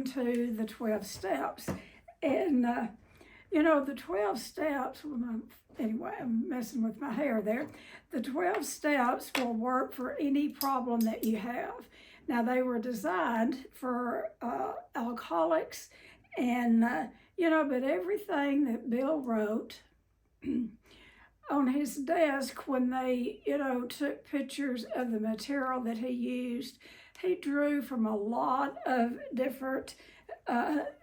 into the 12 steps. And, the 12 steps, anyway, I'm messing with my hair there. The 12 steps will work for any problem that you have. Now, they were designed for alcoholics and, but everything that Bill wrote on his desk when they, took pictures of the material that he used, he drew from a lot of different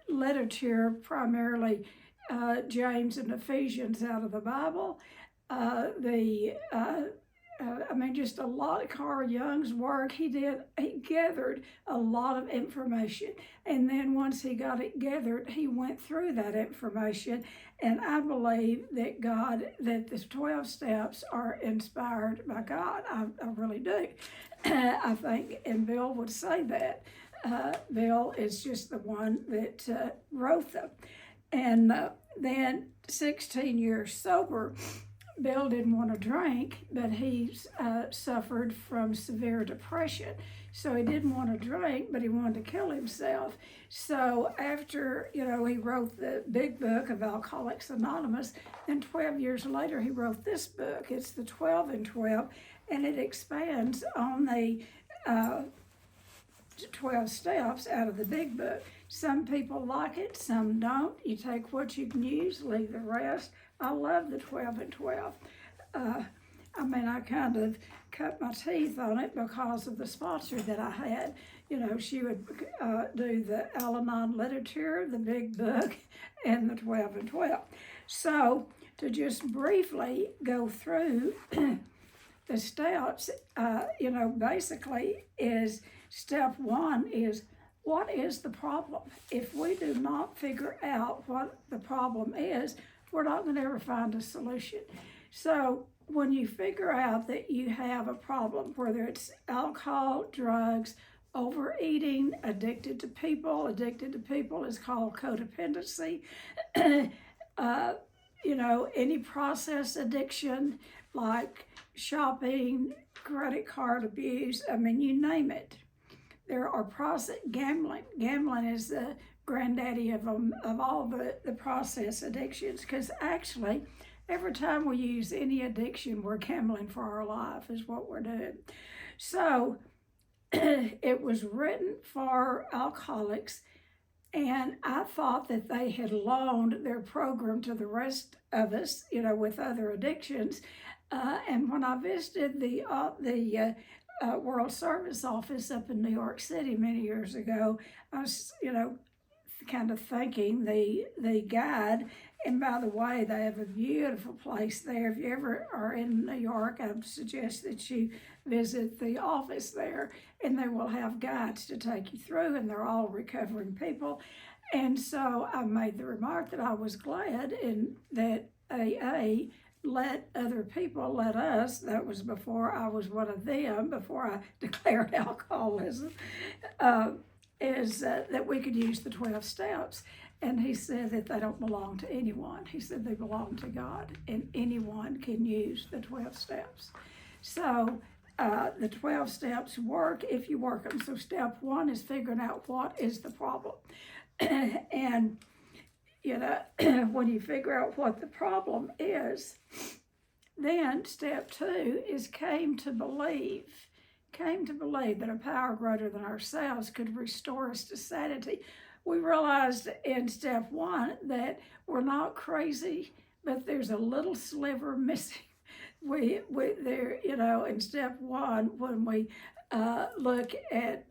literature, primarily James and Ephesians out of the Bible. Just a lot of Carl Jung's work. He gathered a lot of information. And then once he got it gathered, he went through that information. And I believe that the 12 steps are inspired by God. I really do. I think, and Bill would say that. Bill is just the one that wrote them. And then 16 years sober, Bill didn't want to drink, but he suffered from severe depression. So he didn't want to drink, but he wanted to kill himself. So after, he wrote the big book of Alcoholics Anonymous, then 12 years later, he wrote this book. It's the 12 and 12, and it expands on the 12 steps out of the big book. Some people like it, some don't. You take what you can use, leave the rest. I love the 12 and 12. I kind of cut my teeth on it because of the sponsor that I had. She would do the Al-Anon literature, the big book, and the 12 and 12. So to just briefly go through the steps, basically is step one is, what is the problem? If we do not figure out what the problem is, we're not going to ever find a solution. So when you figure out that you have a problem, whether it's alcohol, drugs, overeating, addicted to people is called codependency, any process addiction like shopping, credit card abuse, you name it. There are gambling. Gambling is the granddaddy of all the process addictions, because actually every time we use any addiction, we're gambling for our life is what we're doing. So it was written for alcoholics, and I thought that they had loaned their program to the rest of us, with other addictions. And when I visited the World Service Office up in New York City many years ago, I was, kind of thanking the guide. And by the way, they have a beautiful place there. If you ever are in New York, I would suggest that you visit the office there, and they will have guides to take you through, and they're all recovering people. And so I made the remark that I was glad that AA let us, that was before I was one of them, before I declared alcoholism, that we could use the 12 steps. And he said that they don't belong to anyone. He said they belong to God, and anyone can use the 12 steps. So the 12 steps work if you work them. So step one is figuring out what is the problem. And, when you figure out what the problem is, then step two is came to believe that a power greater than ourselves could restore us to sanity. We realized in step one that we're not crazy, but there's a little sliver missing. We there, in step one, when we look at,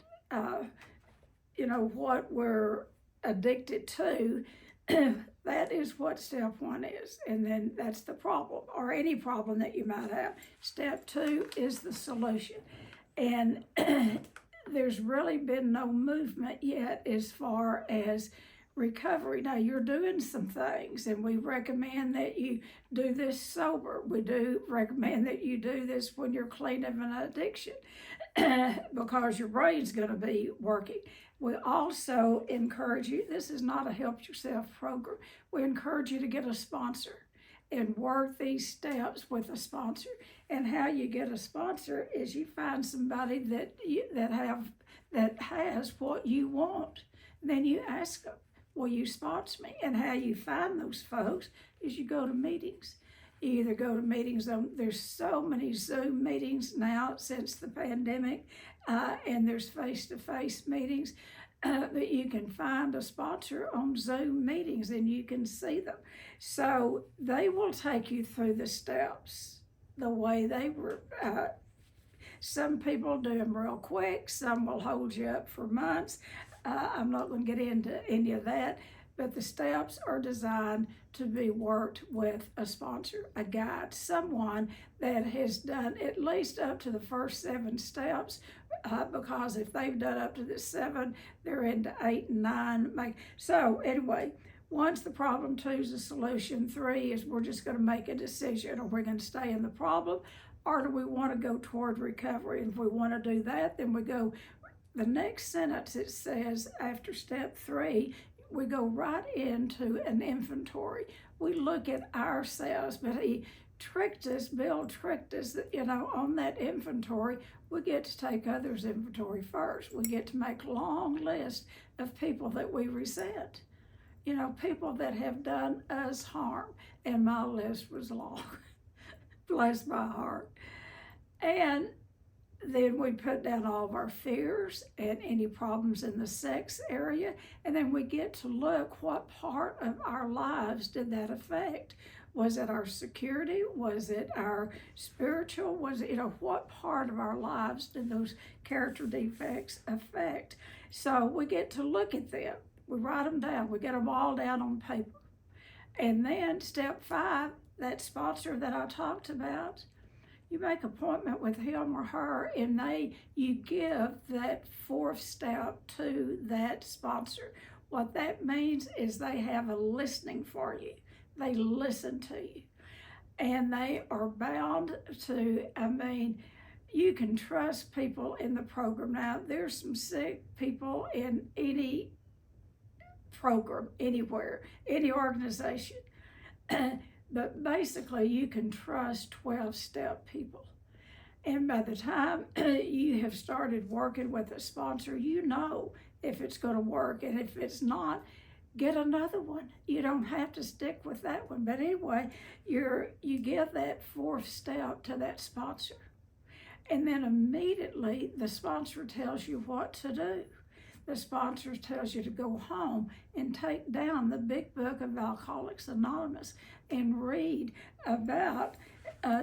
what we're addicted to, that is what step one is. And then that's the problem, or any problem that you might have. Step two is the solution. And there's really been no movement yet as far as recovery. Now, you're doing some things, and we recommend that you do this sober. We do recommend that you do this when you're clean of an addiction because your brain's going to be working. We also encourage you, this is not a help yourself program, we encourage you to get a sponsor and work these steps with a sponsor. And how you get a sponsor is you find somebody that has what you want. Then you ask them, will you sponsor me? And how you find those folks is you go to meetings. You either go to meetings there's so many Zoom meetings now since the pandemic, and there's face-to-face meetings that you can find a sponsor on Zoom meetings and you can see them. So they will take you through the steps the way they were. Some people do them real quick, some will hold you up for months. I'm not going to get into any of that, but the steps are designed to be worked with a sponsor, a guide, someone that has done at least up to the first 7 steps, because if they've done up to the 7, they're into 8 and 9. So anyway, once the problem 2 is a solution, 3 is we're just going to make a decision. Are we going to stay in the problem, or do we want to go toward recovery? And if we want to do that, then we go. The next sentence, it says after step 3, we go right into an inventory. We look at ourselves, but Bill tricked us that, on that inventory, we get to take others' inventory first. We get to make a long list of people that we resent, people that have done us harm. And my list was long, bless my heart. And then we put down all of our fears and any problems in the sex area. And then we get to look, what part of our lives did that affect? Was it our security? Was it our spiritual? Was it, what part of our lives did those character defects affect? So we get to look at them. We write them down. We get them all down on paper. And then step 5, that sponsor that I talked about, you make an appointment with him or her, and you give that 4th step to that sponsor. What that means is they have a listening for you. They listen to you. And they are bound to, you can trust people in the program. Now, there's some sick people in any program, anywhere, any organization. But basically, you can trust 12-step people. And by the time you have started working with a sponsor, if it's going to work. And if it's not, get another one. You don't have to stick with that one. But anyway, you give that 4th step to that sponsor. And then immediately, the sponsor tells you what to do. The sponsor tells you to go home and take down the big book of Alcoholics Anonymous and read about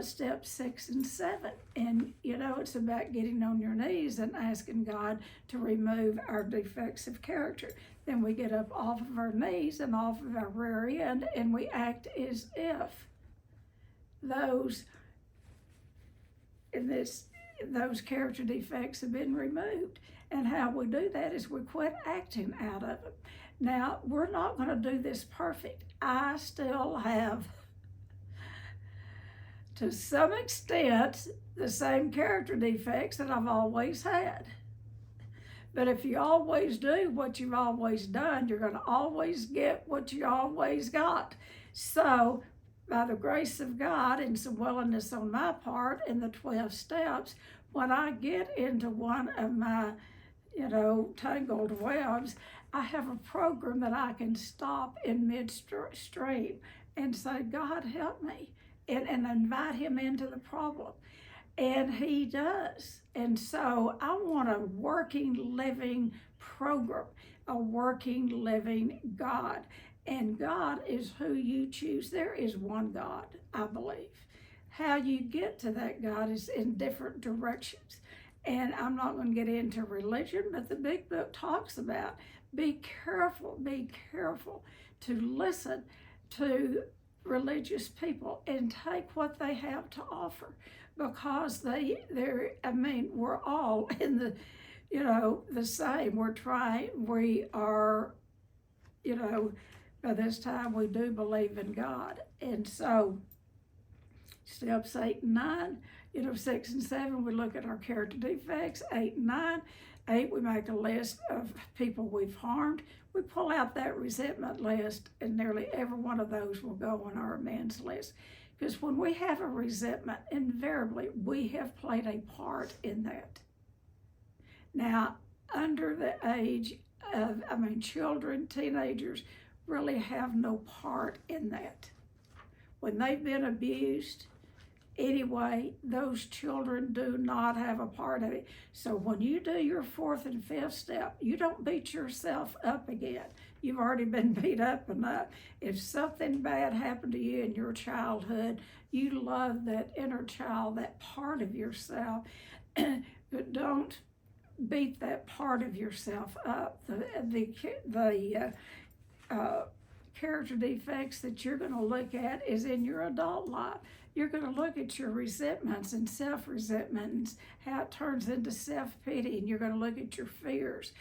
steps 6 and 7. And, it's about getting on your knees and asking God to remove our defects of character. Then we get up off of our knees and off of our rear end, and we act as if those character defects have been removed. And how we do that is we quit acting out of them. Now, we're not going to do this perfect. I still have, to some extent, the same character defects that I've always had. But if you always do what you've always done, you're going to always get what you always got. So, by the grace of God and some willingness on my part in the 12 steps, when I get into one of my tangled webs, I have a program that I can stop in midstream and say, God, help me, and invite him into the problem. And he does. And so I want a working, living program, a working, living God. And God is who you choose. There is one God, I believe. How you get to that God is in different directions. And I'm not going to get into religion, but the big book talks about be careful to listen to religious people and take what they have to offer, because we're all in the same. We are, by this time we do believe in God. And so steps 8 and 9, 6 and 7, we look at our character defects. 8 and 9. 8, we make a list of people we've harmed. We pull out that resentment list, and nearly every one of those will go on our amends list. Because when we have a resentment, invariably, we have played a part in that. Now, under the age of, children, teenagers really have no part in that. When they've been abused, anyway, those children do not have a part of it. So when you do your fourth and fifth step, you don't beat yourself up again. You've already been beat up enough. If something bad happened to you in your childhood, you love that inner child, that part of yourself, but don't beat that part of yourself up. The character defects that you're going to look at is in your adult life. You're going to look at your resentments and self-resentments, how it turns into self-pity, and you're going to look at your fears,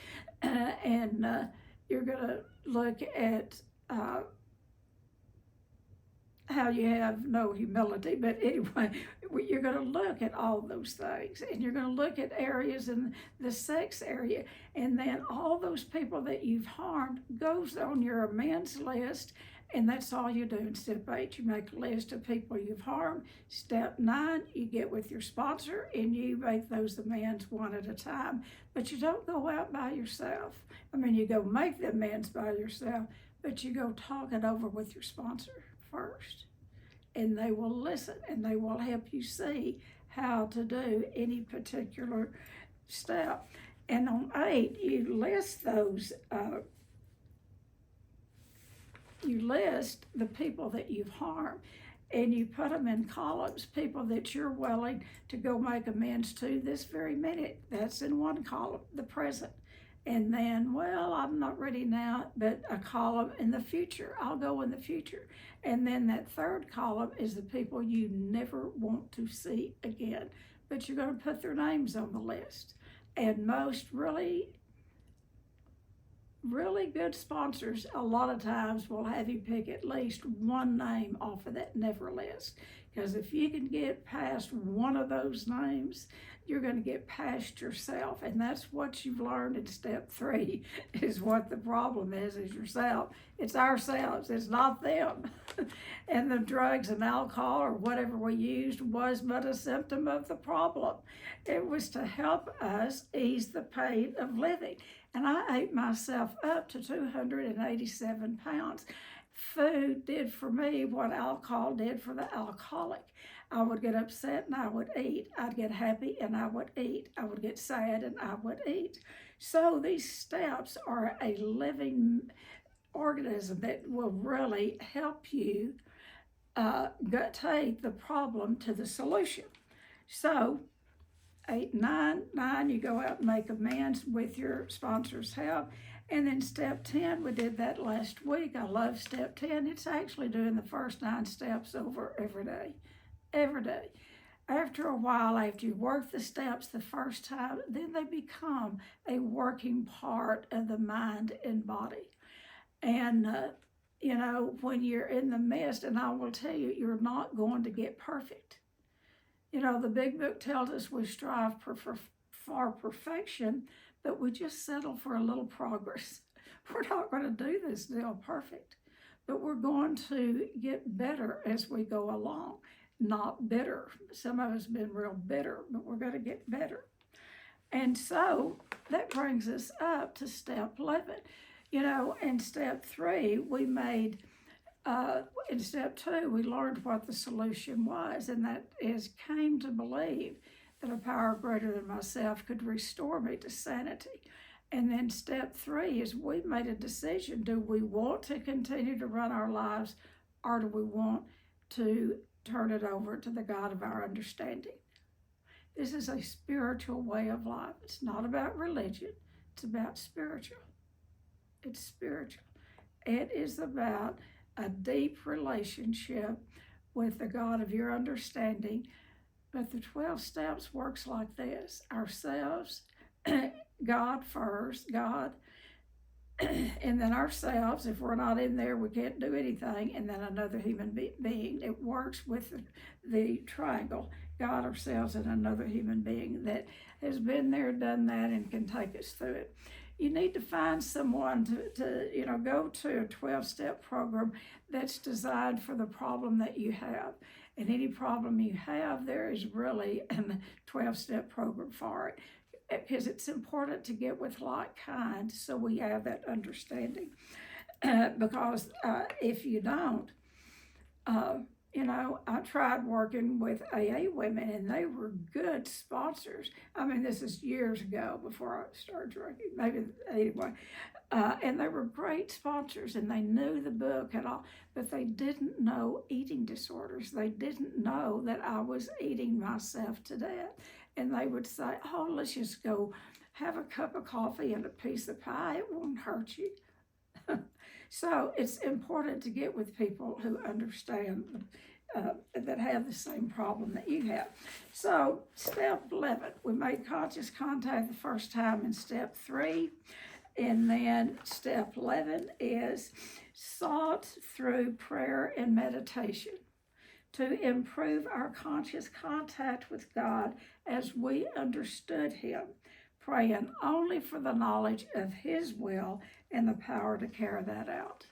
and you're going to look at how you have no humility. But anyway, you're going to look at all those things, and you're going to look at areas in the sex area, and then all those people that you've harmed goes on your amends list, and that's all you do. In step 8, you make a list of people you've harmed. Step 9, you get with your sponsor and you make those amends one at a time. But you don't go out by yourself. You go make the amends by yourself, but you go talk it over with your sponsor first. And they will listen, and they will help you see how to do any particular step. And on 8, you list those, you list the people that you've harmed, and you put them in columns, people that you're willing to go make amends to this very minute. That's in one column, the present. And then, well, I'm not ready now, but a column in the future. I'll go in the future. And then that third column is the people you never want to see again, but you're going to put their names on the list. And most really good sponsors a lot of times will have you pick at least one name off of that never list. Because if you can get past one of those names, you're going to get past yourself. And that's what you've learned in step 3, is what the problem is yourself. It's ourselves, it's not them. And the drugs and alcohol or whatever we used was but a symptom of the problem. It was to help us ease the pain of living. And I ate myself up to 287 pounds. Food did for me what alcohol did for the alcoholic. I would get upset and I would eat. I'd get happy and I would eat. I would get sad and I would eat. So these steps are a living organism that will really help you take the problem to the solution. So 8, 9, you go out and make amends with your sponsor's help. And then step 10, we did that last week. I love step 10. It's actually doing the first 9 steps over every day. Every day. After a while, after you work the steps the first time, then they become a working part of the mind and body. And, when you're in the midst, and I will tell you, you're not going to get perfect. The big book tells us we strive for perfection, but we just settle for a little progress. We're not going to do this deal perfect, but we're going to get better as we go along, not bitter. Some of us have been real bitter, but we're going to get better. And so that brings us up to step 11. In step 3, we made, in step 2, we learned what the solution was, and that is came to believe that a power greater than myself could restore me to sanity. And then step 3 is we made a decision. Do we want to continue to run our lives, or do we want to turn it over to the God of our understanding? This is a spiritual way of life. It's not about religion. It's about spiritual. It's spiritual. It is about a deep relationship with the God of your understanding. But the 12 steps works like this. Ourselves, God first, God, and then ourselves. If we're not in there, we can't do anything. And then another human being. It works with the triangle. God, ourselves, and another human being that has been there, done that, and can take us through it. You need to find someone to go to a 12-step program that's designed for the problem that you have. And any problem you have, there is really a 12-step program for it. because it's important to get with like kind so we have that understanding. Because if you don't, I tried working with AA women and they were good sponsors. I mean, this is years ago before I started drinking, maybe anyway. And they were great sponsors and they knew the book and all, but they didn't know eating disorders. They didn't know that I was eating myself to death. And they would say, oh, let's just go have a cup of coffee and a piece of pie. It won't hurt you. So it's important to get with people who understand, that have the same problem that you have. So step 11, we made conscious contact the first time in step 3. And then step 11 is sought through prayer and meditation to improve our conscious contact with God as we understood Him, praying only for the knowledge of His will and the power to carry that out.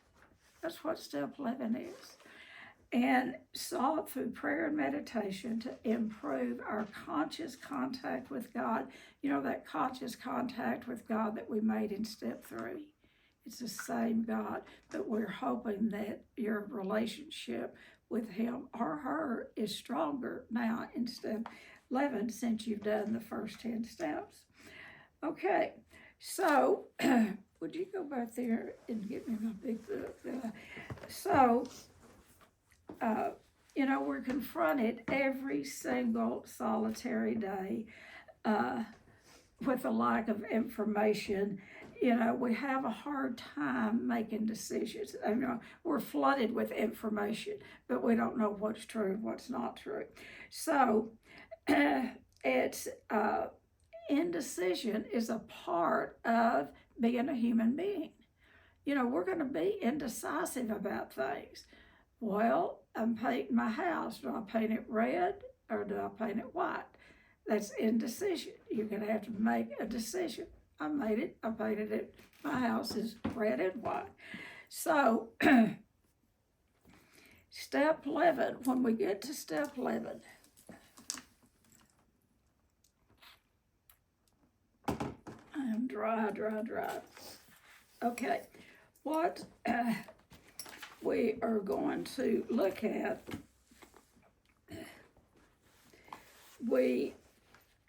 That's what step 11 is. And sought through prayer and meditation to improve our conscious contact with God. You know, that conscious contact with God that we made in step 3. It's the same God, but we're hoping that your relationship with Him or her is stronger now in step 11 since you've done the first 10 steps. Okay, so would you go back there and get me my big book? We're confronted every single solitary day with a lack of information. We have a hard time making decisions. We're flooded with information, but we don't know what's true and what's not true. So it's indecision is a part of being a human being. We're going to be indecisive about things. Well, I'm painting my house. Do I paint it red or do I paint it white? That's indecision. You're going to have to make a decision. I made it. I painted it. My house is red and white. So, step 11, when we get to step 11, I'm dry. Okay, what we are going to look at,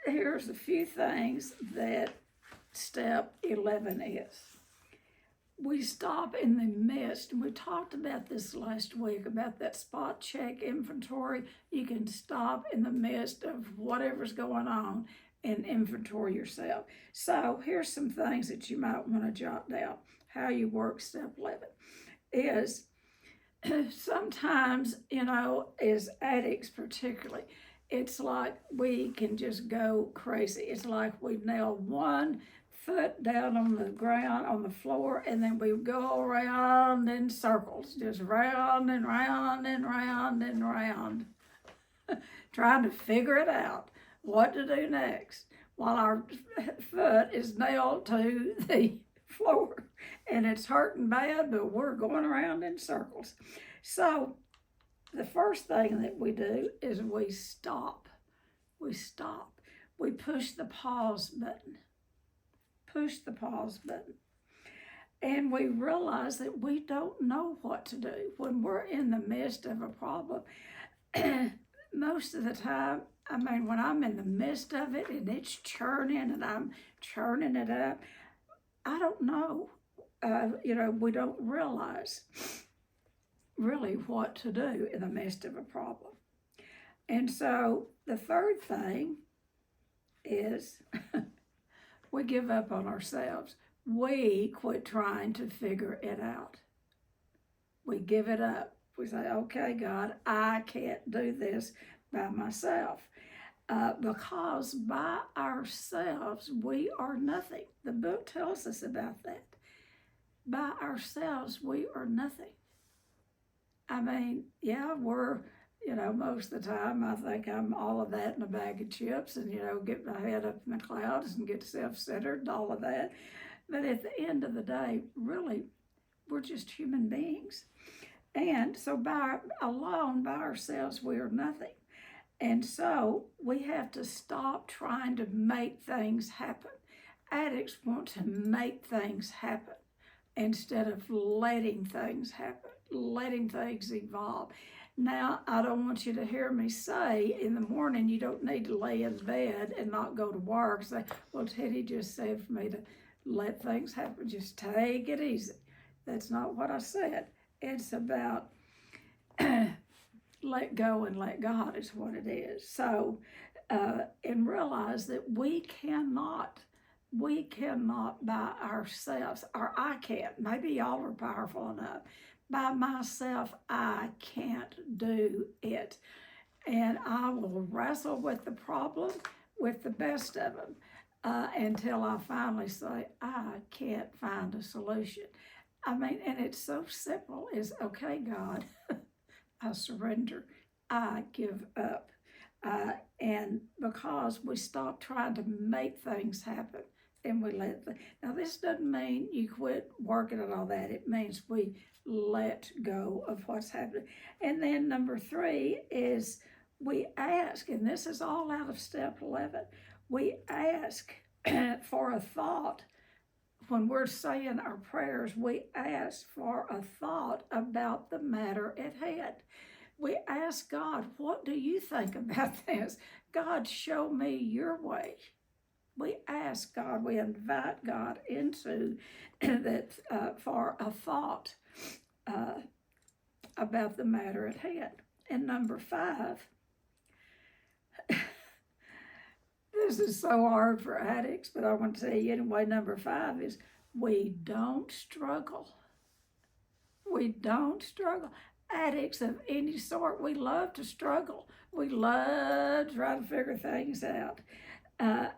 here's a few things that step 11 is. We stop in the midst, and we talked about this last week, about that spot check inventory. You can stop in the midst of whatever's going on and inventory yourself. So here's some things that you might want to jot down. How you work step 11 is sometimes, as addicts particularly, it's like we can just go crazy. It's like we nail one foot down on the ground, on the floor, and then we go around in circles, just round and round and round and round, trying to figure it out, what to do next, while our foot is nailed to the floor. And it's hurting bad, but we're going around in circles. So the first thing that we do is we stop. We stop. We push the pause button. Push the pause button. And we realize that we don't know what to do when we're in the midst of a problem. Most of the time, when I'm in the midst of it and it's churning and I'm churning it up, I don't know. We don't realize really what to do in the midst of a problem. And so the third thing is we give up on ourselves. We quit trying to figure it out. We give it up. We say, okay, God, I can't do this by myself. Because by ourselves, we are nothing. The book tells us about that. By ourselves, we are nothing. We're, most of the time I think I'm all of that in a bag of chips and, get my head up in the clouds and get self-centered and all of that. But at the end of the day, really, we're just human beings. And so by ourselves, we are nothing. And so we have to stop trying to make things happen. Addicts want to make things happen instead of letting things happen, letting things evolve. Now, I don't want you to hear me say in the morning you don't need to lay in bed and not go to work. Say, well, Teddy just said for me to let things happen. Just take it easy. That's not what I said. It's about let go and let God is what it is. So, and realize that we cannot by ourselves, or I can't, maybe y'all are powerful enough. By myself, I can't do it. And I will wrestle with the problem with the best of them until I finally say, I can't find a solution. I mean, and it's so simple. It's okay, God, I surrender. I give up. And because we stop trying to make things happen and we let now this doesn't mean you quit working and all that. It means we let go of what's happening. And then number 3 is we ask, and this is all out of step 11, we ask for a thought. When we're saying our prayers, we ask for a thought about the matter at hand. We ask God, what do you think about this? God, show me your way. We ask God, we invite God into that for a thought about the matter at hand. And number 5, this is so hard for addicts, but I want to tell you anyway, number 5 is we don't struggle. We don't struggle. Addicts of any sort, we love to struggle. We love to try to figure things out.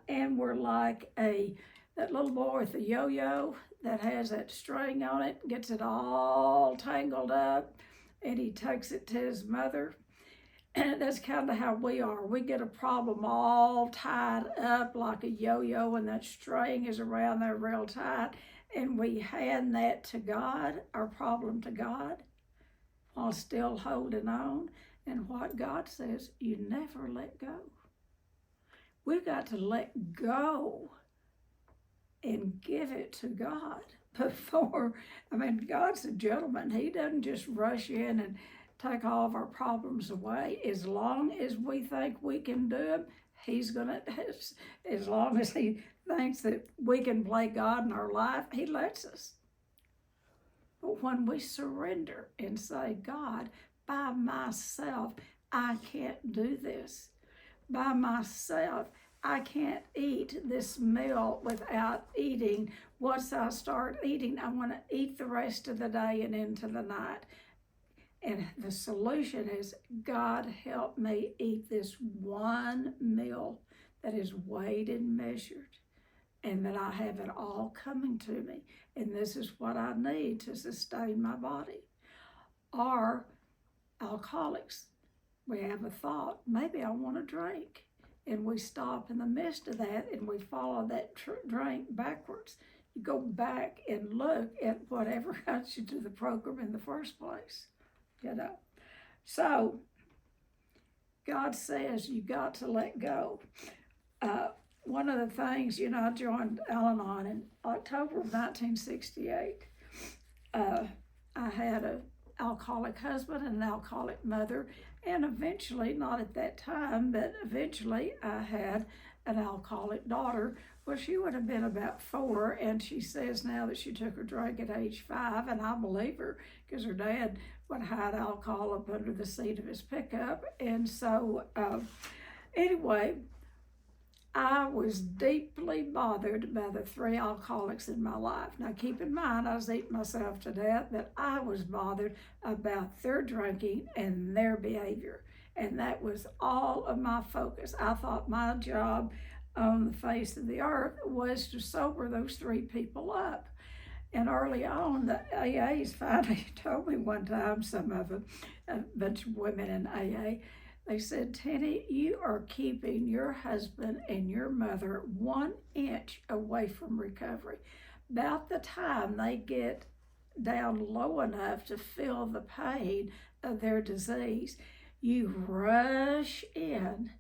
And we're like that little boy with the yo-yo that has that string on it, gets it all tangled up, and he takes it to his mother. And that's kind of how we are. We get a problem all tied up like a yo-yo, and that string is around there real tight, and we hand that to God, our problem to God, while still holding on. And what God says, you never let go. We've got to let go and give it to God before, God's a gentleman. He doesn't just rush in and take all of our problems away. As long as we think we can do them, he's gonna, as long as he thinks that we can play God in our life, he lets us. But when we surrender and say, God, by myself, I can't do this. By myself, I can't eat this meal without eating. Once I start eating, I want to eat the rest of the day and into the night. And the solution is, God, help me eat this one meal that is weighed and measured, and that I have it all coming to me. And this is what I need to sustain my body. Or alcoholics, we have a thought, maybe I want to drink. And we stop in the midst of that and we follow that drink backwards. You go back and look at whatever got you to the program in the first place. So God says you got to let go. One of the things, I joined Al-Anon in October of 1968. I had an alcoholic husband and an alcoholic mother, and eventually, not at that time, but eventually I had an alcoholic daughter. Well, she would have been about 4, and she says now that she took a drink at age 5, and I believe her, because her dad would hide alcohol up under the seat of his pickup. And so, anyway, I was deeply bothered by the 3 alcoholics in my life. Now, keep in mind, I was eating myself to death, but I was bothered about their drinking and their behavior. And that was all of my focus. I thought my job on the face of the earth was to sober those 3 people up. And early on, the AAs finally told me one time, some of them, a bunch of women in AA, they said, Tennie, you are keeping your husband and your mother 1 inch away from recovery. About the time they get down low enough to feel the pain of their disease, you rush in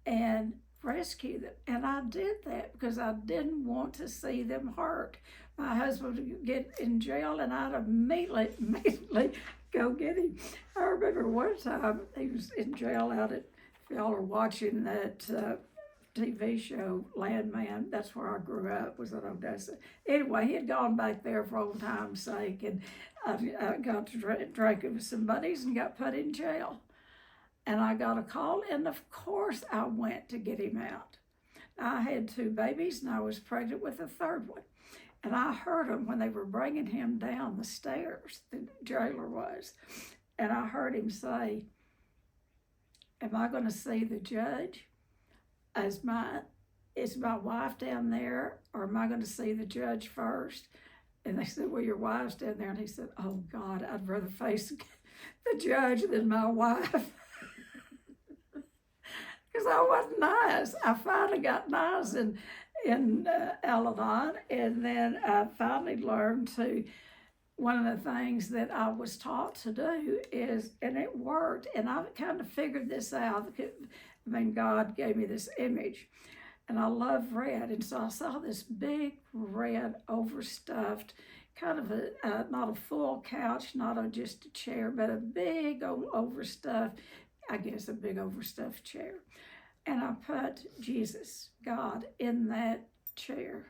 and rescue them. And I did that because I didn't want to see them hurt. My husband would get in jail and I'd immediately go get him. I remember one time he was in jail out at, if y'all are watching that TV show, Landman, that's where I grew up, was at Odessa. Anyway, he had gone back there for old time's sake, and I got to drink with some buddies and got put in jail. And I got a call, and of course I went to get him out. I had 2 babies, and I was pregnant with a 3rd one. And I heard them when they were bringing him down the stairs, the jailer was. And I heard him say, am I going to see the judge? Is my wife down there, or am I going to see the judge first? And they said, well, your wife's down there. And he said, oh God, I'd rather face the judge than my wife. Because I wasn't nice. I finally got nice in Al-Anon, and then I finally learned to, one of the things that I was taught to do is, and it worked, and I kind of figured this out. I mean, God gave me this image, and I love red, and so I saw this big red overstuffed, kind of not a full couch, not just a chair, but a big overstuffed, I guess a big overstuffed chair. And I put Jesus, God, in that chair.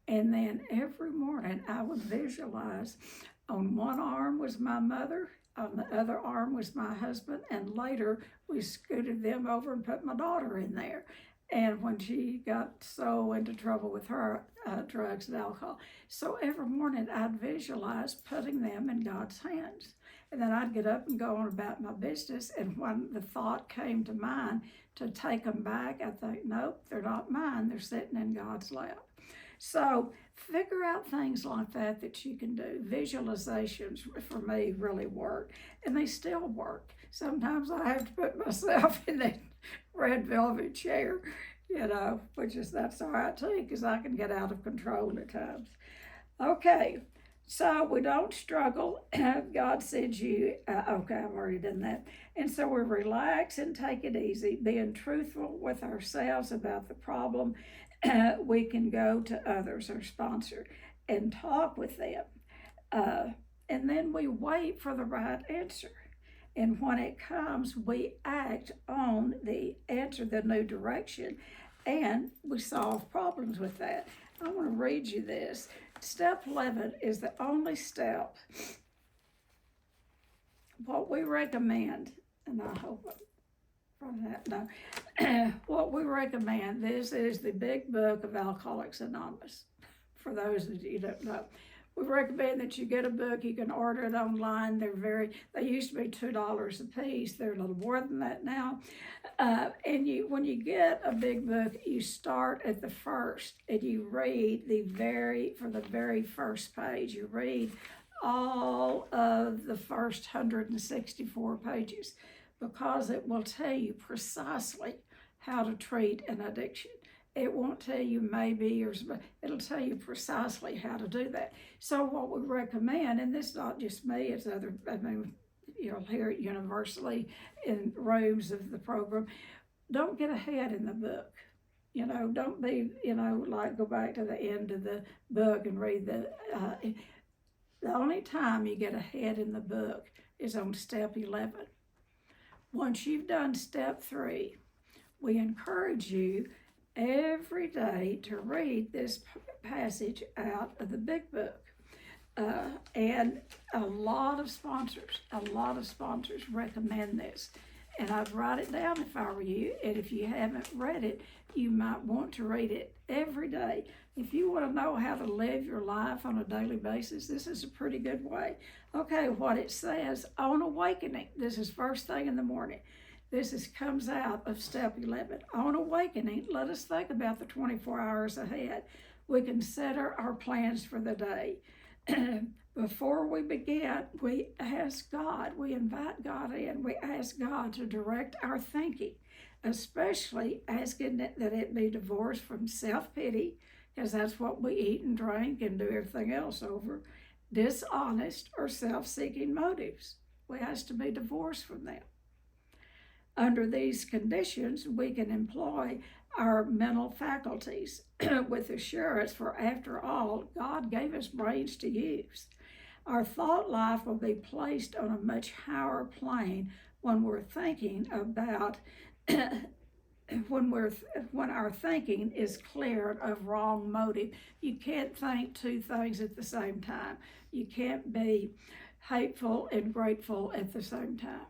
And then every morning I would visualize on one arm was my mother, on the other arm was my husband, and later we scooted them over and put my daughter in there. And when she got so into trouble with her drugs and alcohol. So every morning I'd visualize putting them in God's hands. And then I'd get up and go on about my business. And when the thought came to mind to take them back, I think, nope, they're not mine. They're sitting in God's lap. So figure out things like that you can do. Visualizations for me really work, and they still work. Sometimes I have to put myself in that red velvet chair, which is, that's all right too, because I can get out of control at times. Okay, so we don't struggle. God sends you, okay, I've already done that. And so we relax and take it easy, being truthful with ourselves about the problem. We can go to others, our sponsor, and talk with them. And then we wait for the right answer. And when it comes, we act on the answer, the new direction, and we solve problems with that. I want to read you this. Step 11 is the only step. What we recommend, and I hope from that, no, what we recommend, this is the big book of Alcoholics Anonymous, for those of you who don't know. We recommend that you get a book. You can order it online. They used to be $2 a piece. They're a little more than that now. And when you get a big book, you start at the first and you read from the very first page. You read all of the first 164 pages, because it will tell you precisely how to treat an addiction. It won't tell you maybe, or it'll tell you precisely how to do that. So what we recommend, and this is not just me, it's other, you'll hear it universally in rooms of the program, don't get ahead in the book. Don't be, like go back to the end of the book and read the only time you get ahead in the book is on step 11. Once you've done step 3, we encourage you every day to read this passage out of the big book. And a lot of sponsors recommend this. And I'd write it down if I were you. And if you haven't read it, you might want to read it every day. If you want to know how to live your life on a daily basis, this is a pretty good way. Okay, what it says on awakening, this is first thing in the morning. This comes out of step 11. On awakening, let us think about the 24 hours ahead. We consider our plans for the day. Before we begin, we ask God, we invite God in, we ask God to direct our thinking, especially asking that it be divorced from self-pity, because that's what we eat and drink and do everything else over, dishonest or self-seeking motives. We ask to be divorced from them. Under these conditions, we can employ our mental faculties with assurance, for after all, God gave us brains to use. Our thought life will be placed on a much higher plane when we're thinking about when our thinking is cleared of wrong motive. You can't think two things at the same time. You can't be hateful and grateful at the same time.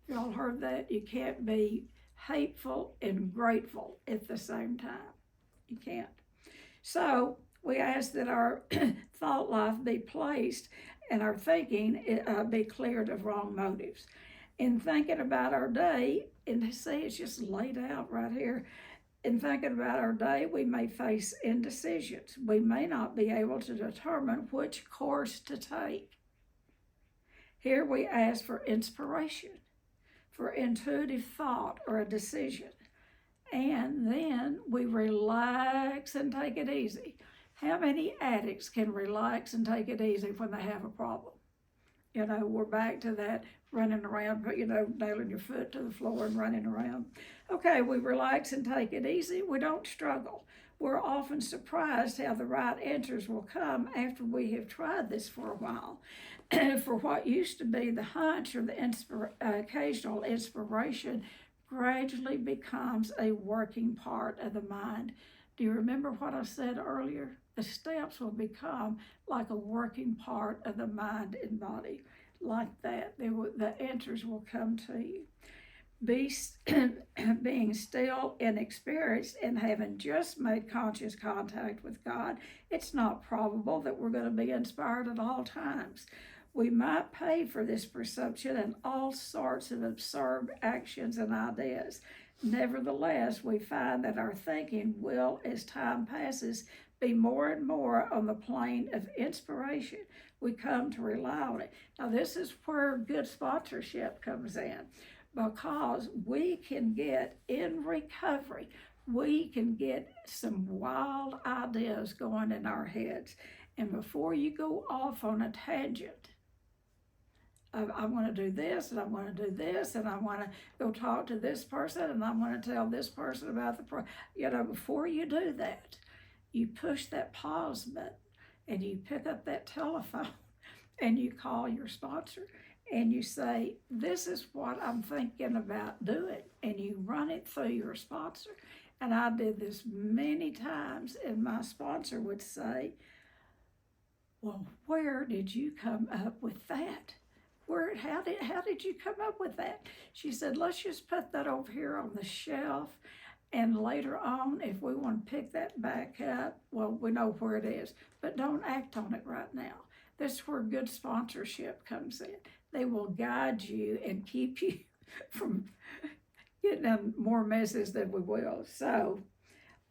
Y'all heard that? You can't be hateful and grateful at the same time. You can't. So we ask that our thought life be placed and our thinking be cleared of wrong motives. In thinking about our day, and see, it's just laid out right here. In thinking about our day, we may face indecisions. We may not be able to determine which course to take. Here we ask for inspiration, for intuitive thought or a decision. And then we relax and take it easy. How many addicts can relax and take it easy when they have a problem? You know, we're back to that running around, nailing your foot to the floor and running around. Okay, we relax and take it easy. We don't struggle. We're often surprised how the right answers will come after we have tried this for a while. For what used to be the hunch or the occasional inspiration gradually becomes a working part of the mind. Do you remember what I said earlier? The steps will become like a working part of the mind and body. Like that, the answers will come to you. Being still inexperienced and having just made conscious contact with God, it's not probable that we're going to be inspired at all times. We might pay for this perception and all sorts of absurd actions and ideas. Nevertheless, we find that our thinking will, as time passes, be more and more on the plane of inspiration. We come to rely on it. Now, this is where good sponsorship comes in, because we can get in recovery, we can get some wild ideas going in our heads. And before you go off on a tangent, I want to do this, and I want to do this, and I want to go talk to this person, and I want to tell this person about before you do that, you push that pause button, and you pick up that telephone, and you call your sponsor, and you say, this is what I'm thinking about doing, and you run it through your sponsor. And I did this many times, and my sponsor would say, well, where did you come up with that? How did you come up with that? She said, let's just put that over here on the shelf, and later on, if we want to pick that back up, well, we know where it is, but don't act on it right now. That's where good sponsorship comes in. They will guide you and keep you from getting in more messes than we will. So,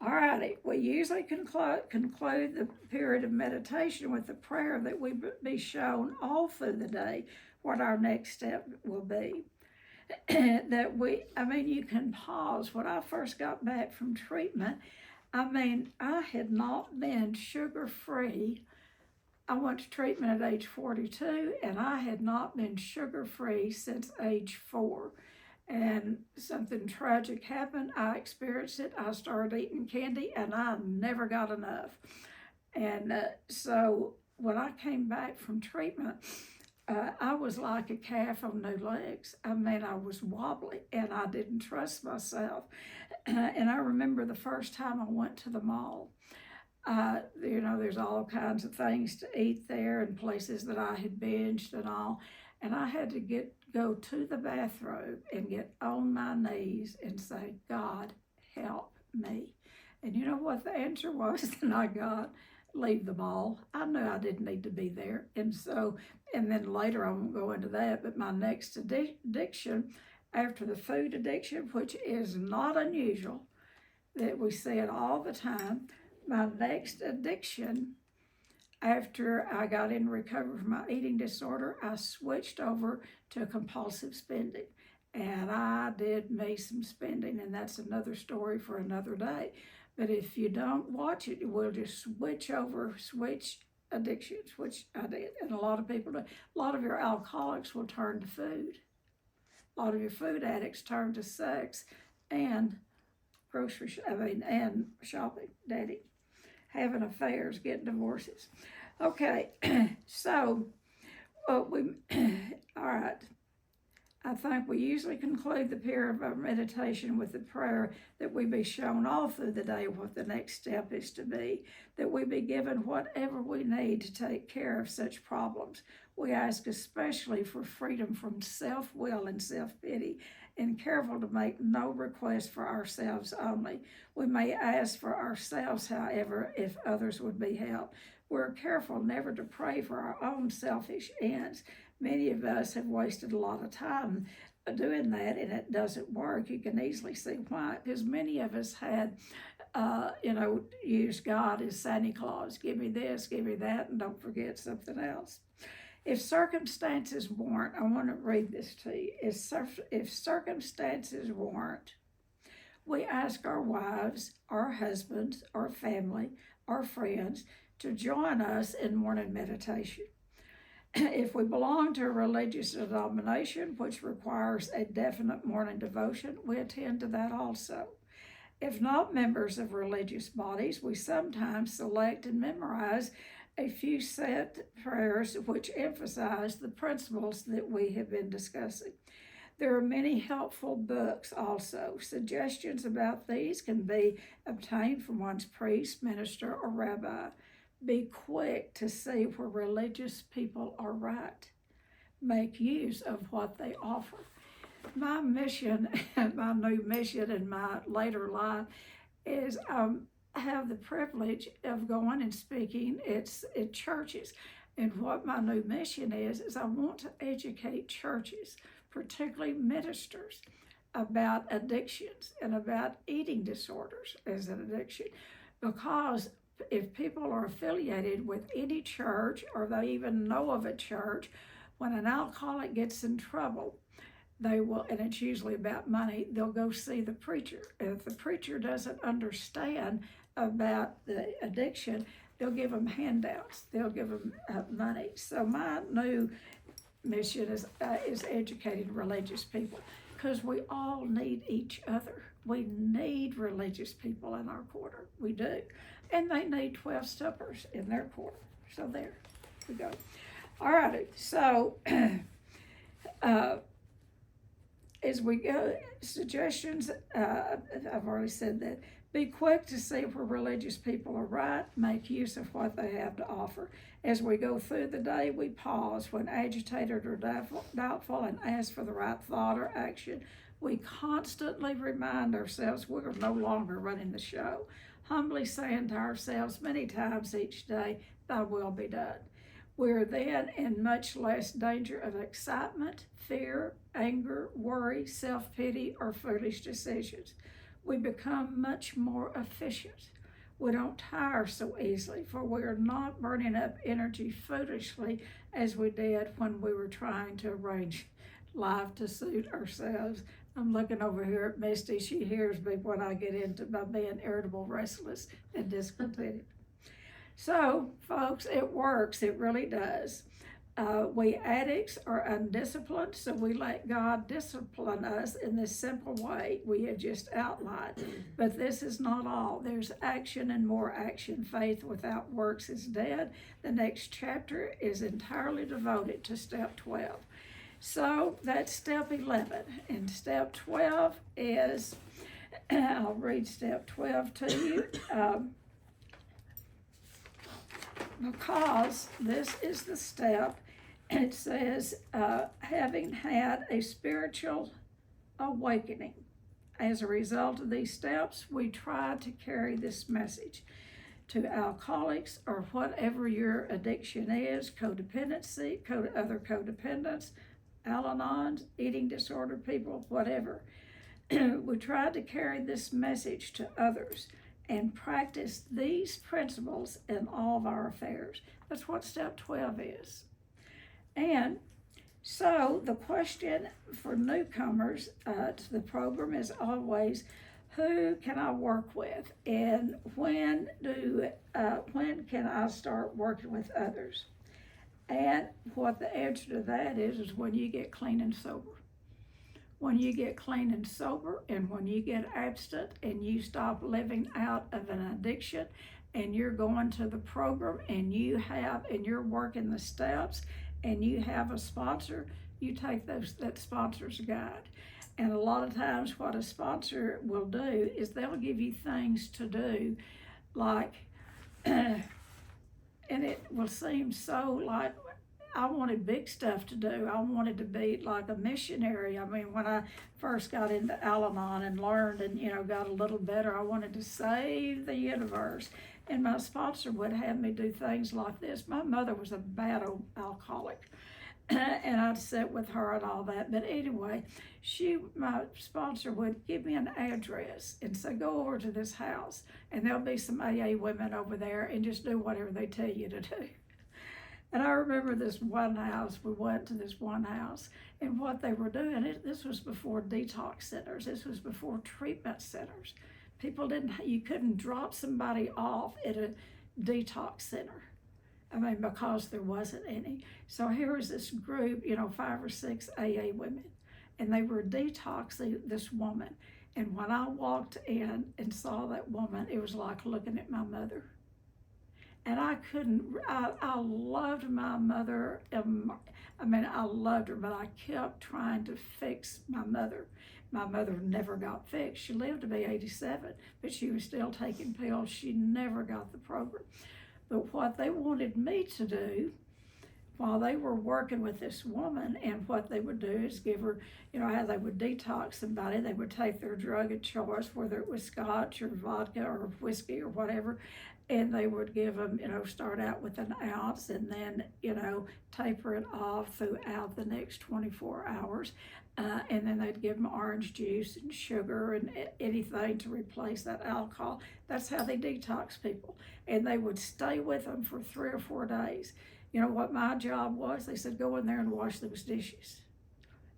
all righty, we usually conclude the period of meditation with a prayer that we be shown all through the day what our next step will be. You can pause. When I first got back from treatment, I had not been sugar-free. I went to treatment at age 42, and I had not been sugar-free since age 4. And something tragic happened. I experienced it. I started eating candy, and I never got enough. And so when I came back from treatment, I was like a calf on new legs. I was wobbly, and I didn't trust myself. And I remember the first time I went to the mall. There's all kinds of things to eat there and places that I had binged and all. And I had to go to the bathroom and get on my knees and say, God, help me. And you know what the answer was that I got? Leave the mall. I knew I didn't need to be there. And then later, I won't go into that, but my next addiction, after the food addiction, which is not unusual, that we see it all the time, my next addiction, after I got in recovery from my eating disorder, I switched over to compulsive spending. And I did me some spending, and that's another story for another day. But if you don't watch it, you will just switch addictions, which I did. And a lot of people do. A lot of your alcoholics will turn to food. A lot of your food addicts turn to sex and and shopping, dating, having affairs, getting divorces. Okay, so all right. I think we usually conclude the period of our meditation with the prayer that we be shown all through the day what the next step is to be, that we be given whatever we need to take care of such problems. We ask especially for freedom from self-will and self-pity, and careful to make no request for ourselves only. We may ask for ourselves, however, if others would be helped. We're careful never to pray for our own selfish ends. Many of us have wasted a lot of time doing that, and it doesn't work. You can easily see why, because many of us had, used God as Santa Claus. Give me this, give me that, and don't forget something else. If circumstances warrant, I want to read this to you. If circumstances warrant, we ask our wives, our husbands, our family, our friends to join us in morning meditation. If we belong to a religious denomination which requires a definite morning devotion, we attend to that also. If not members of religious bodies, we sometimes select and memorize a few set prayers which emphasize the principles that we have been discussing. There are many helpful books also. Suggestions about these can be obtained from one's priest, minister, or rabbi. Be quick to see where religious people are right. Make use of what they offer. My mission, my new mission in my later life is I have the privilege of going and speaking at churches. And what my new mission is I want to educate churches, particularly ministers, about addictions and about eating disorders as an addiction. Because if people are affiliated with any church, or they even know of a church, when an alcoholic gets in trouble, they will, and it's usually about money, they'll go see the preacher. And if the preacher doesn't understand about the addiction, they'll give them handouts, they'll give them money. So my new mission is educating religious people, because we all need each other. We need religious people in our quarter, we do. And they need 12 steppers in their quarter. So there we go. All righty, so as we go, suggestions, I've already said that. Be quick to see where religious people are right. Make use of what they have to offer. As we go through the day, we pause when agitated or doubtful and ask for the right thought or action. We constantly remind ourselves we are no longer running the show, humbly saying to ourselves many times each day, thy will be done. We're then in much less danger of excitement, fear, anger, worry, self-pity, or foolish decisions. We become much more efficient. We don't tire so easily, for we are not burning up energy foolishly as we did when we were trying to arrange life to suit ourselves. I'm looking over here at Misty. She hears me when I get into my being irritable, restless, and discontented. So, folks, it works. It really does. We addicts are undisciplined, so we let God discipline us in this simple way we have just outlined. But this is not all. There's action and more action. Faith without works is dead. The next chapter is entirely devoted to step 12. So that's step 11. And step 12 is, I'll read step 12 to you. Because this is the step, it says, having had a spiritual awakening. As a result of these steps, we try to carry this message to alcoholics or whatever your addiction is, codependency, other codependents, Al-Anons, eating disorder people, whatever. We try to carry this message to others and practice these principles in all of our affairs. That's what step 12 is. And so the question for newcomers to the program is always, who can I work with? And when can I start working with others? And what the answer to that is when you get clean and sober. when you get clean and sober, and when you get abstinent and you stop living out of an addiction, and you're going to the program, and you're working the steps, and you have a sponsor, you take that sponsor's guide. And a lot of times what a sponsor will do is they'll give you things to do, like, and it will seem so like, I wanted big stuff to do. I wanted to be like a missionary. I mean, when I first got into Al-Anon and learned and, got a little better, I wanted to save the universe. And my sponsor would have me do things like this. My mother was a bad old alcoholic. And I'd sit with her and all that. But anyway, my sponsor would give me an address and say, go over to this house, and there'll be some AA women over there, and just do whatever they tell you to do. And I remember this one house, we went to this one house, and what they were doing, this was before detox centers, this was before treatment centers. You couldn't drop somebody off at a detox center. I mean, because there wasn't any. So here was this group, 5 or 6 AA women, and they were detoxing this woman. And when I walked in and saw that woman, it was like looking at my mother. And I loved my mother. I loved her, but I kept trying to fix my mother. My mother never got fixed. She lived to be 87, but she was still taking pills. She never got the program. But what they wanted me to do while they were working with this woman, and what they would do is give her, how they would detox somebody, they would take their drug of choice, whether it was scotch or vodka or whiskey or whatever, and they would give them, start out with an ounce and then, taper it off throughout the next 24 hours. And then they'd give them orange juice and sugar and anything to replace that alcohol. That's how they detox people. And they would stay with them for 3 or 4 days. You know what my job was? They said, go in there and wash those dishes.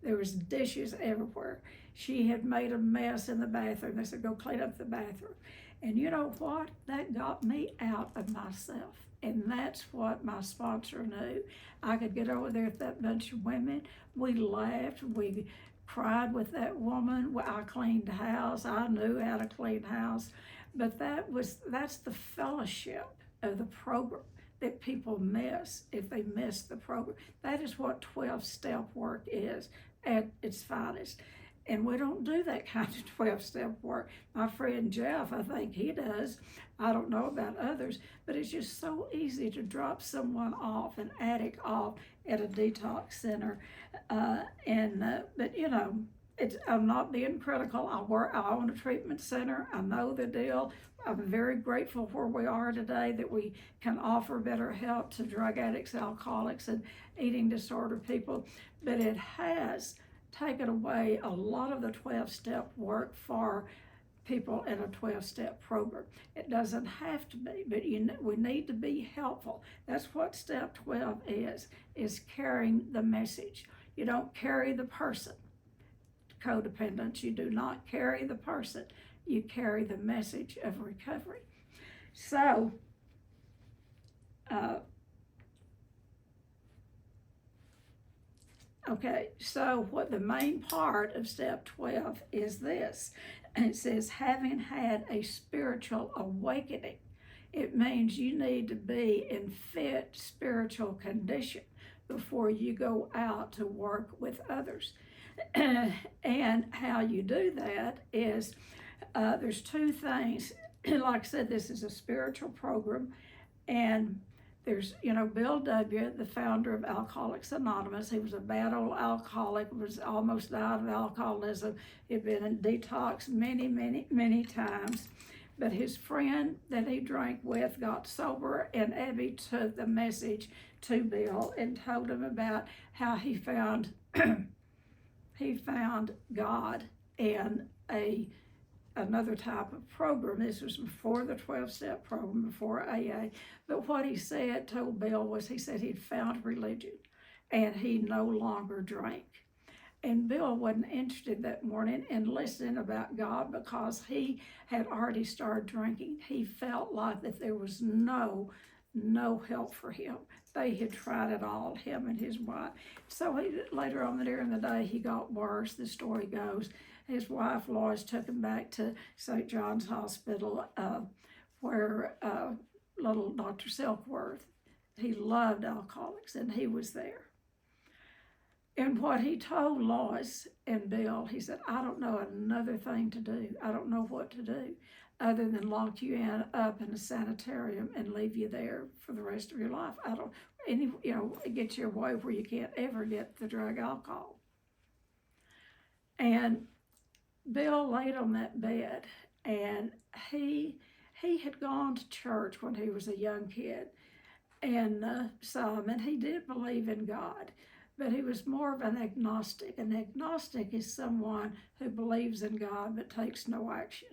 There was dishes everywhere. She had made a mess in the bathroom. They said, go clean up the bathroom. And you know what? That got me out of myself. And that's what my sponsor knew. I could get over there with that bunch of women. We laughed. We cried with that woman. I cleaned the house. I knew how to clean house. But that's the fellowship of the program that people miss if they miss the program. That is what 12-step work is at its finest. And we don't do that kind of 12-step work. My friend Jeff, I think he does. I don't know about others, but it's just so easy to drop someone off, an addict off at a detox center. But I'm not being critical. I own a treatment center. I know the deal. I'm very grateful where we are today, that we can offer better help to drug addicts, alcoholics, and eating disorder people. But it has taken away a lot of the 12-step work for people in a 12-step program. It doesn't have to be, but we need to be helpful. That's what step 12 is carrying the message. You don't carry the person. Codependence, you do not carry the person. You carry the message of recovery. So, so what the main part of step 12 is this. It says, having had a spiritual awakening. It means you need to be in fit spiritual condition before you go out to work with others. And how you do that is, there's 2 things. Like I said, this is a spiritual program, and there's, Bill W., the founder of Alcoholics Anonymous. He was a bad old alcoholic, was almost died of alcoholism. He'd been in detox many, many, many times. But his friend that he drank with got sober, and Abby took the message to Bill and told him about how he found God in another type of program. This was before the 12-step program, before AA. But what he told Bill was, he said he'd found religion and he no longer drank. And Bill wasn't interested that morning in listening about God because he had already started drinking. He felt like that there was no help for him. They had tried it all, him and his wife. So later on during the day, he got worse. The story goes, his wife Lois took him back to St. John's Hospital, where little Dr. Silkworth, he loved alcoholics, and he was there. And what he told Lois and Bill, he said, I don't know another thing to do. I don't know what to do other than lock you up in a sanitarium and leave you there for the rest of your life. I don't, get you away where you can't ever get the drug alcohol. And Bill laid on that bed, and he had gone to church when he was a young kid, and and he did believe in God, but he was more of an agnostic. An agnostic is someone who believes in God but takes no action.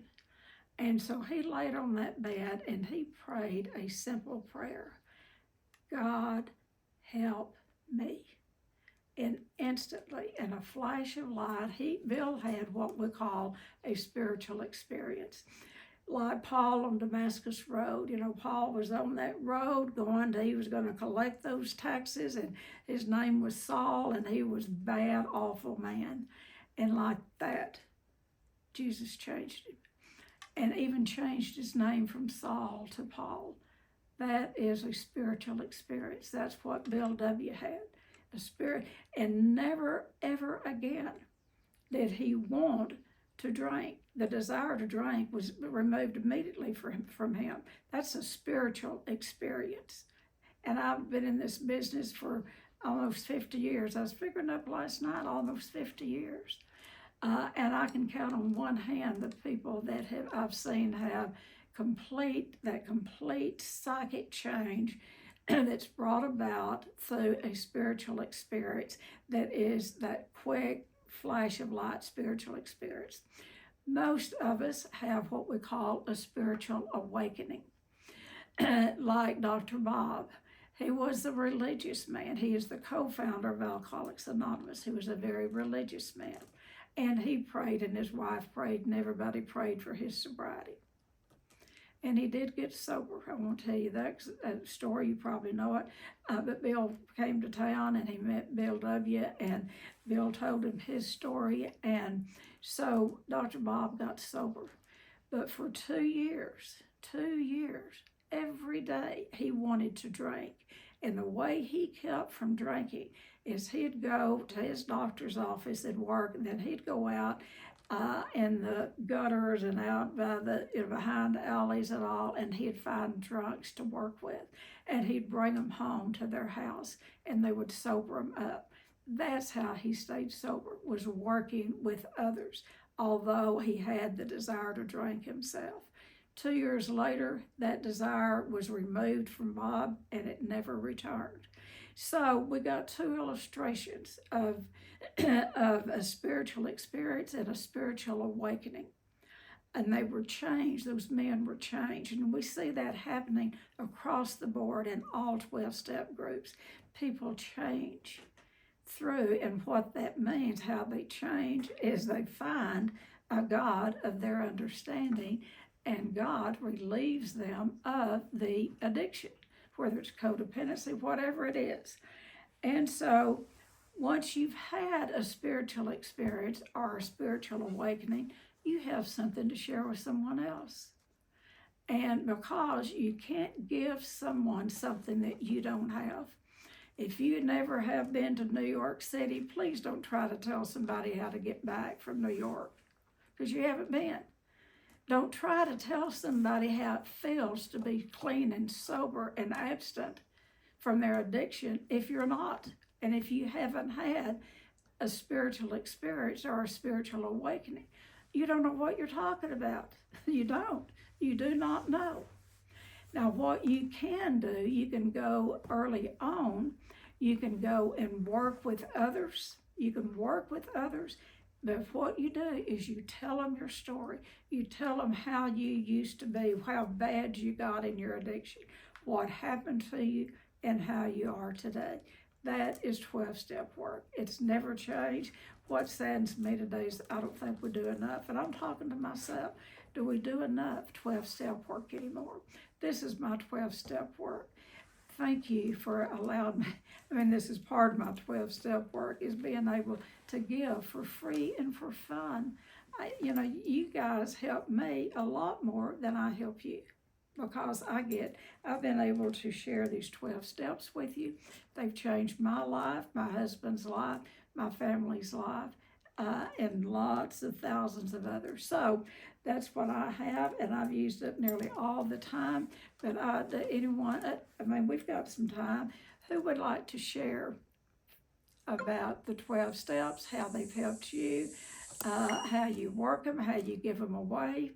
And so he laid on that bed and he prayed a simple prayer: God, help me. And instantly, in a flash of light, Bill had what we call a spiritual experience. Like Paul on Damascus Road, Paul was on that road he was going to collect those taxes, and his name was Saul, and he was a bad, awful man. And like that, Jesus changed him, and even changed his name from Saul to Paul. That is a spiritual experience. That's what Bill W. had, a spirit. And never, ever again did he want to drink. The desire to drink was removed immediately from him. That's a spiritual experience. And I've been in this business for almost 50 years. I was figuring up last night, almost 50 years. And I can count on one hand the people that I've seen have complete psychic change that's brought about through a spiritual experience that is that quick flash of light spiritual experience. Most of us have what we call a spiritual awakening. Like Dr. Bob, he was a religious man. He is the co-founder of Alcoholics Anonymous. He was a very religious man. And he prayed, and his wife prayed, and everybody prayed for his sobriety. And he did get sober. I won't tell you that story, you probably know it. But Bill came to town and he met Bill W. and Bill told him his story. And so Dr. Bob got sober. But for 2 years, every day he wanted to drink. And the way he kept from drinking is he'd go to his doctor's office at work, and then he'd go out in the gutters and out by behind the alleys and all, and he'd find drunks to work with, and he'd bring them home to their house, and they would sober him up. That's how he stayed sober, was working with others, although he had the desire to drink himself. 2 years later, that desire was removed from Bob, and it never returned. So we got two illustrations of a spiritual experience and a spiritual awakening. And they were changed, those men were changed. And we see that happening across the board in all 12-step groups. People change through, and what that means, how they change, is they find a God of their understanding, and God relieves them of the addiction, whether it's codependency, whatever it is. And so once you've had a spiritual experience or a spiritual awakening, you have something to share with someone else. And because you can't give someone something that you don't have. If you never have been to New York City, please don't try to tell somebody how to get back from New York, because you haven't been. Don't try to tell somebody how it feels to be clean and sober and abstinent from their addiction if you're not, and if you haven't had a spiritual experience or a spiritual awakening. You don't know what you're talking about. You don't. You do not know. Now, what you can do, you can go early on. You can go and work with others. You can work with others. But what you do is you tell them your story. You tell them how you used to be, how bad you got in your addiction, what happened to you, and how you are today. That is 12-step work. It's never changed. What saddens me today is I don't think we do enough. And I'm talking to myself. Do we do enough 12-step work anymore? This is my 12-step work. thank you for allowing me. I mean, this is part of my 12-step work, is being able to give for free and for fun. You guys help me a lot more than I help you, because I've been able to share these 12 steps with you. They've changed my life, my husband's life, my family's life, and lots of thousands of others. So that's what I have, and I've used it nearly all the time. But anyone, we've got some time. Who would like to share about the 12 steps, how they've helped you, how you work them, how you give them away?